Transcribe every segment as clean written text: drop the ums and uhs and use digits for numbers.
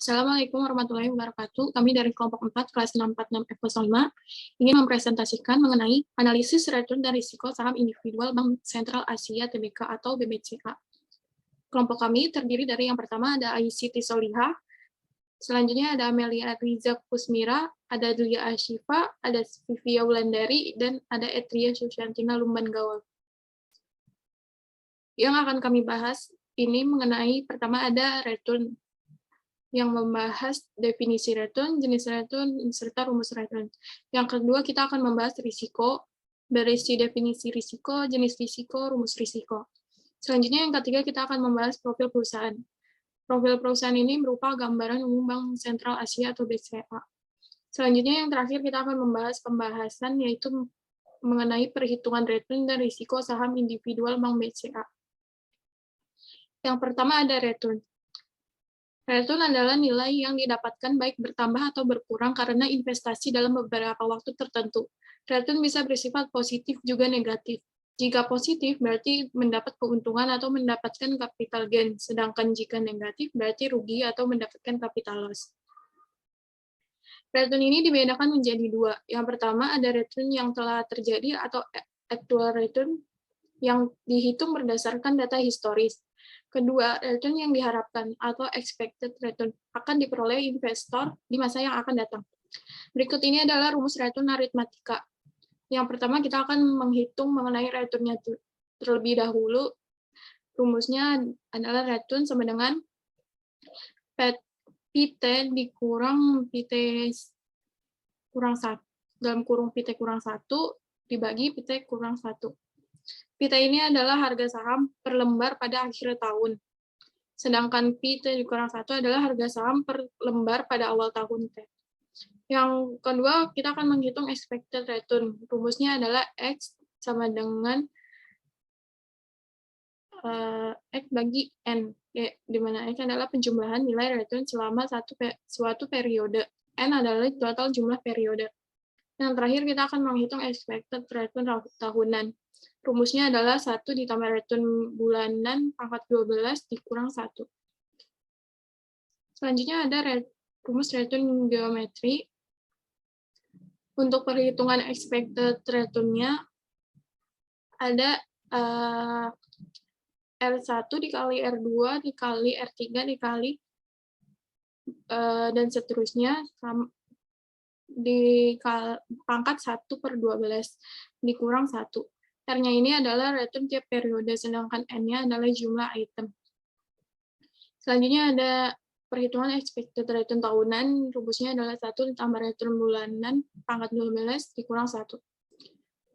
Assalamualaikum warahmatullahi wabarakatuh. Kami dari kelompok 4 kelas 646 F05 ingin mempresentasikan mengenai analisis return dan risiko saham individual Bank Sentral Asia Tbk atau BBCA. Kelompok kami terdiri dari yang pertama ada Aisyiti Solihah, selanjutnya ada Amelia Riza Kusmira, ada Delia Ashifa, ada Vivia Wulandari, dan ada Etria Susyantina Lumban Gawal. Yang akan kami bahas ini mengenai pertama ada return, yang membahas definisi return, jenis return, serta rumus return. Yang kedua, kita akan membahas risiko, berisi definisi risiko, jenis risiko, rumus risiko. Selanjutnya, yang ketiga, kita akan membahas profil perusahaan. Profil perusahaan ini berupa gambaran umum Bank Sentral Asia atau BCA. Selanjutnya, yang terakhir, kita akan membahas pembahasan, yaitu mengenai perhitungan return dan risiko saham individual Bank BCA. Yang pertama ada return. Return adalah nilai yang didapatkan baik bertambah atau berkurang karena investasi dalam beberapa waktu tertentu. Return bisa bersifat positif juga negatif. Jika positif, berarti mendapat keuntungan atau mendapatkan capital gain, sedangkan jika negatif, berarti rugi atau mendapatkan capital loss. Return ini dibedakan menjadi dua. Yang pertama ada return yang telah terjadi atau actual return yang dihitung berdasarkan data historis. Kedua, return yang diharapkan atau expected return akan diperoleh investor di masa yang akan datang. Berikut ini adalah rumus return aritmatika. Yang pertama, kita akan menghitung mengenai return-nya terlebih dahulu. Rumusnya adalah return sama dengan PT dikurang PT kurang 1, dalam kurung PT kurang 1 dibagi PT kurang 1. PT ini adalah harga saham per lembar pada akhir tahun. Sedangkan PT dikurang 1 adalah harga saham per lembar pada awal tahun T. Yang kedua, kita akan menghitung expected return. Rumusnya adalah X sama dengan X bagi N, di mana X adalah penjumlahan nilai return selama suatu periode. N adalah total jumlah periode. Yang terakhir, kita akan menghitung expected return tahunan. Rumusnya adalah 1 ditambah return bulanan pangkat 12 dikurang 1. Selanjutnya ada rumus return geometri. Untuk perhitungan expected return-nya ada R1 dikali R2 dikali R3 dikali dan seterusnya di pangkat 1/12 dikurang 1. R-nya ini adalah return tiap periode, sedangkan N-nya adalah jumlah item. Selanjutnya ada perhitungan expected return tahunan, rumusnya adalah 1 ditambah return bulanan pangkat 12 dikurang 1.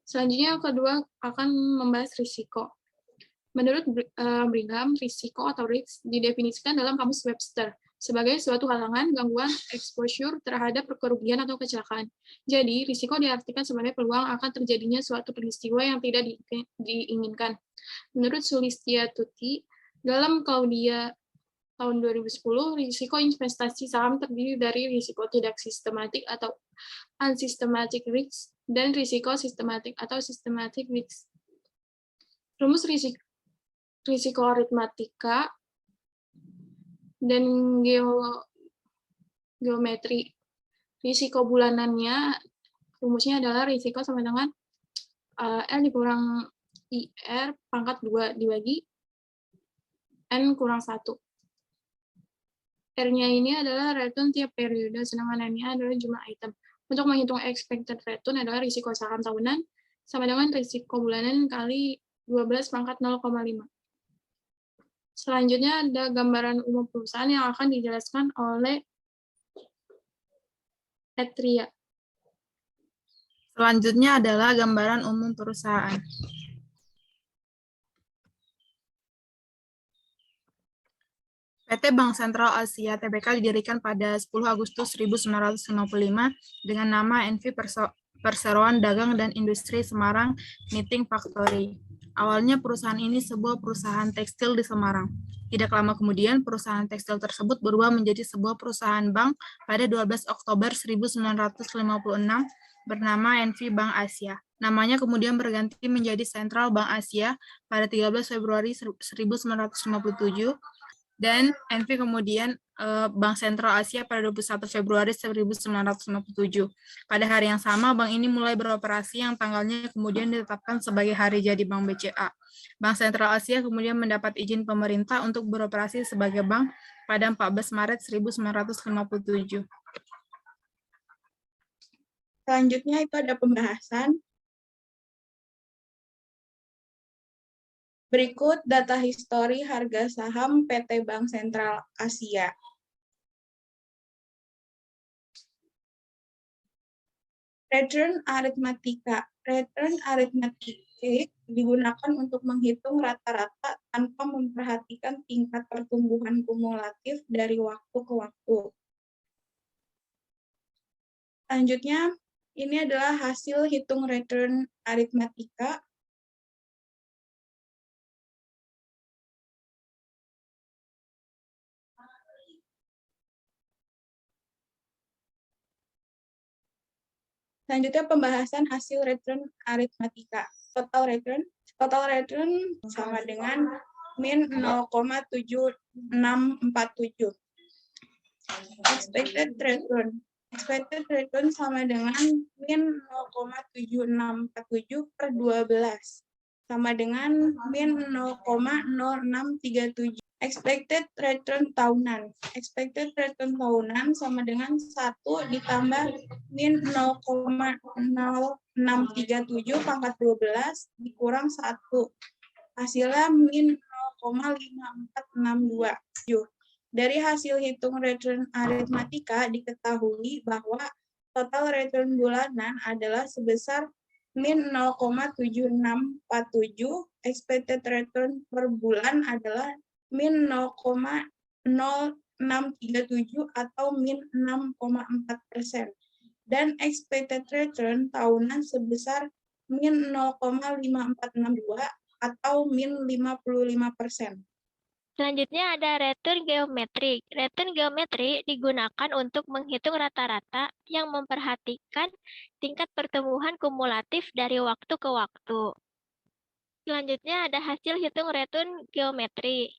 Selanjutnya yang kedua akan membahas risiko. Menurut Brigham, risiko atau risk didefinisikan dalam kamus Webster sebagai suatu halangan, gangguan, exposure terhadap kerugian atau kecelakaan. Jadi, risiko diartikan sebagai peluang akan terjadinya suatu peristiwa yang tidak diinginkan. Menurut Sulistyatuti, dalam Claudia tahun 2010, risiko investasi saham terdiri dari risiko tidak sistematik atau unsystematic risk dan risiko sistematik atau systematic risk. Rumus risiko aritmatika dan geometri. Risiko bulanannya, rumusnya adalah risiko sama dengan L dikurang IR pangkat 2 dibagi N kurang 1. R-nya ini adalah return tiap periode, sedangkan N-nya adalah jumlah item. Untuk menghitung expected return adalah risiko saham tahunan sama dengan risiko bulanan kali 12 pangkat 0,5. Selanjutnya ada gambaran umum perusahaan yang akan dijelaskan oleh Etria. Selanjutnya adalah gambaran umum perusahaan. PT Bank Sentral Asia Tbk didirikan pada 10 Agustus 1955 dengan nama NV Perseroan Dagang dan Industri Semarang Knitting Factory. Awalnya perusahaan ini sebuah perusahaan tekstil di Semarang. Tidak lama kemudian, perusahaan tekstil tersebut berubah menjadi sebuah perusahaan bank pada 12 Oktober 1956 bernama NV Bank Asia. Namanya kemudian berganti menjadi Central Bank Asia pada 13 Februari 1957 Dan NV kemudian Bank Sentral Asia pada 21 Februari 1957. Pada hari yang sama, bank ini mulai beroperasi yang tanggalnya kemudian ditetapkan sebagai hari jadi Bank BCA. Bank Sentral Asia kemudian mendapat izin pemerintah untuk beroperasi sebagai bank pada 14 Maret 1957. Selanjutnya itu ada pembahasan. Berikut data histori harga saham PT Bank Sentral Asia. Return aritmatika. Return aritmatika digunakan untuk menghitung rata-rata tanpa memperhatikan tingkat pertumbuhan kumulatif dari waktu ke waktu. Selanjutnya, ini adalah hasil hitung return aritmatika. Selanjutnya pembahasan hasil return aritmatika. Total return sama dengan min 0,7647. Expected return sama dengan min 0,7647 per 12 sama dengan min 0,0637. Expected return tahunan sama dengan 1 ditambah min 0,0637 pangkat 12 dikurang 1. Hasilnya min 0,5462. Dari hasil hitung return aritmatika diketahui bahwa total return bulanan adalah sebesar min 0,7647, expected return per bulan adalah min 0,0637 atau min 6,4%. Dan expected return tahunan sebesar min 0,5462 atau min 55%. Selanjutnya ada return geometrik. Return geometri digunakan untuk menghitung rata-rata yang memperhatikan tingkat pertumbuhan kumulatif dari waktu ke waktu. Selanjutnya ada hasil hitung return geometri.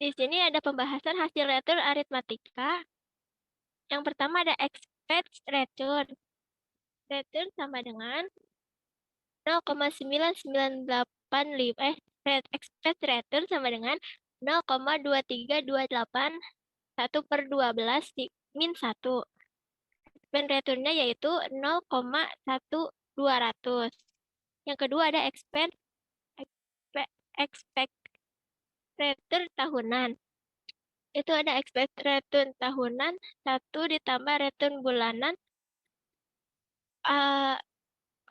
Di sini ada pembahasan hasil return aritmatika. Yang pertama ada expected return. Return sama dengan 0,9985 expected return sama dengan 0,2328 per 12 min 1. Expected returnnya yaitu 0,1200. Yang kedua ada expect return tahunan. Itu ada expect return tahunan 1 ditambah return bulanan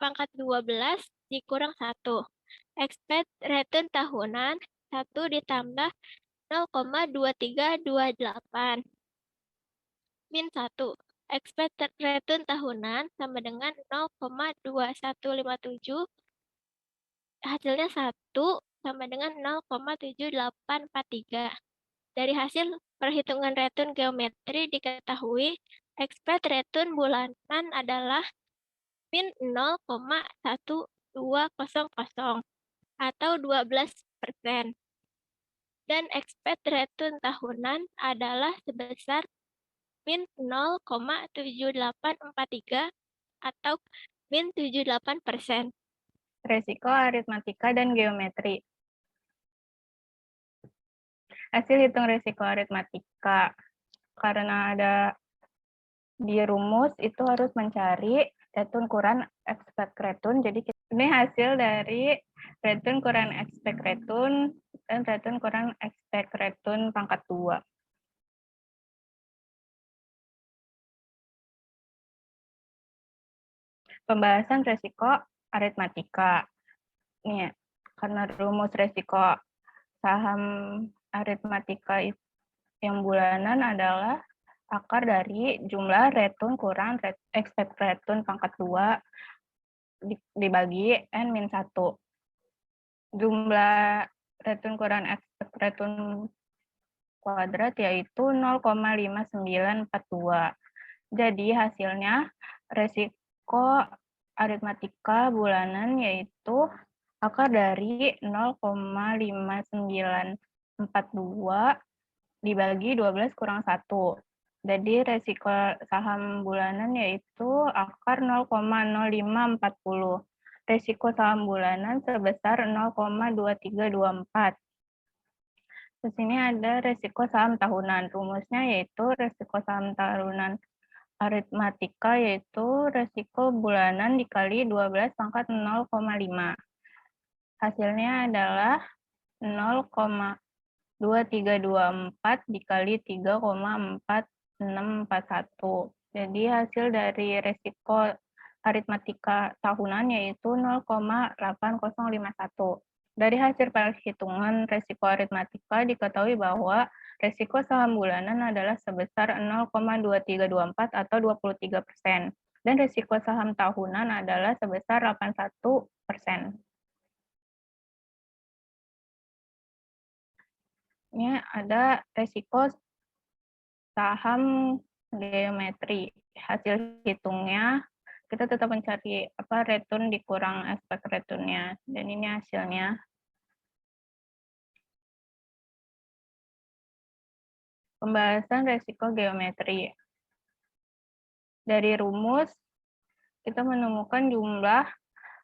pangkat 12 dikurang 1. Expect return tahunan 1 ditambah 0,2328 min 1. Expect return tahunan sama dengan 0,2157. Hasilnya 1 sama dengan 0,7843. Dari hasil perhitungan return geometri diketahui expect return bulanan adalah min 0,1200 atau 12%. Dan expect return tahunan adalah sebesar min 0,7843 atau min 78%. Resiko aritmatika dan geometri. Hasil hitung resiko aritmatika. Karena ada di rumus itu harus mencari return kurang expect return. Jadi ini hasil dari return kurang expect return dan return kurang expect return pangkat 2. Pembahasan resiko aritmatika. Nih, karena rumus resiko saham aritmatika yang bulanan adalah akar dari jumlah return kurang expect return pangkat 2 dibagi N-1. Jumlah return kurang expect return kuadrat yaitu 0,5942. Jadi hasilnya resiko aritmatika bulanan yaitu akar dari 0,5942 dibagi 12 kurang 1. Jadi resiko saham bulanan yaitu akar 0,0540. Resiko saham bulanan sebesar 0,2324. Di sini ada resiko saham tahunan. Rumusnya yaitu resiko saham tahunan aritmatika yaitu resiko bulanan dikali 12 pangkat 0,5. Hasilnya adalah 0,2324 dikali 3,4641. Jadi hasil dari resiko aritmatika tahunan yaitu 0,8051. Dari hasil perhitungan resiko aritmatika diketahui bahwa resiko saham bulanan adalah sebesar 0,2324 atau 23%, dan resiko saham tahunan adalah sebesar 81%. Ini ada resiko saham geometri. Hasil hitungnya kita tetap mencari return dikurang expect returnnya, dan ini hasilnya. Pembahasan resiko geometri. Dari rumus kita menemukan jumlah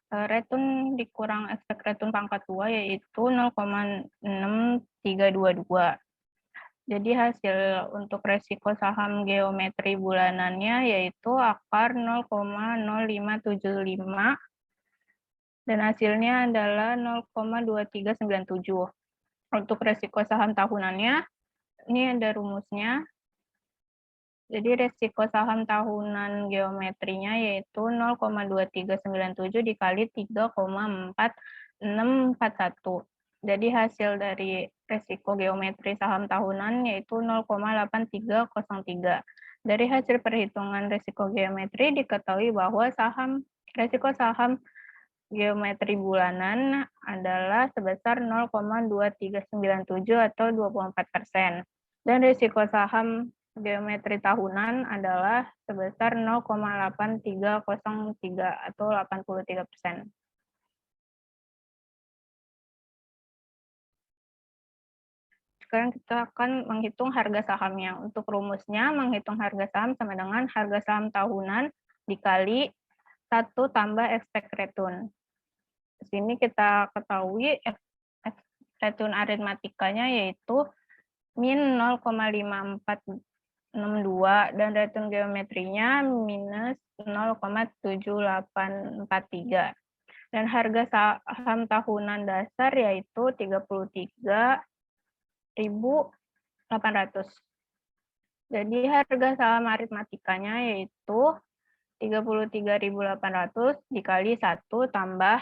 return dikurang expect return pangkat 2 yaitu 0,6322. Jadi hasil untuk resiko saham geometri bulanannya yaitu akar 0,0575 dan hasilnya adalah 0,2397. Untuk resiko saham tahunannya, ini ada rumusnya. Jadi resiko saham tahunan geometrinya yaitu 0,2397 dikali 3,4641. Jadi hasil dari resiko geometri saham tahunan yaitu 0,8303. Dari hasil perhitungan resiko geometri diketahui bahwa resiko saham geometri bulanan adalah sebesar 0,2397 atau 24%. Dan risiko saham geometri tahunan adalah sebesar 0,8303 atau 83%. Sekarang kita akan menghitung harga sahamnya. Untuk rumusnya, menghitung harga saham sama dengan harga saham tahunan dikali 1 tambah expect return. Di sini kita ketahui return aritmatikanya yaitu min 0,5462 dan return geometrinya minus 0,7843. Dan harga saham tahunan dasar yaitu 33.800. Jadi harga saham aritmatikanya yaitu 33.800 dikali 1 tambah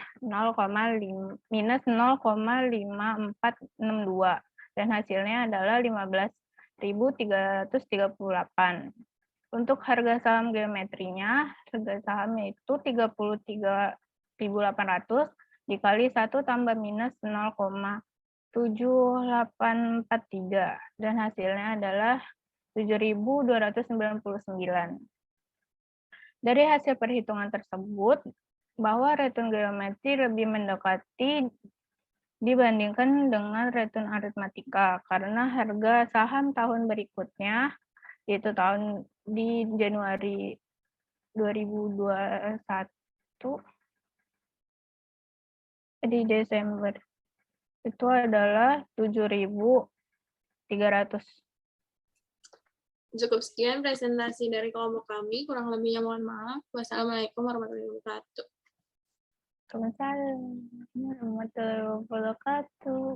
minus 0,5462 dan hasilnya adalah 15.338. Untuk harga saham geometrinya, harga sahamnya itu 33.800 dikali 1 tambah minus 0,7843 dan hasilnya adalah 7.299. Dari hasil perhitungan tersebut, bahwa return geometri lebih mendekati dibandingkan dengan return aritmatika, karena harga saham tahun berikutnya, yaitu di Januari 2021, di Desember, itu adalah 7.300. Cukup sekian presentasi dari kelompok kami. Kurang lebihnya mohon maaf. Wassalamualaikum warahmatullahi wabarakatuh. Waalaikumsalam warahmatullahi wabarakatuh.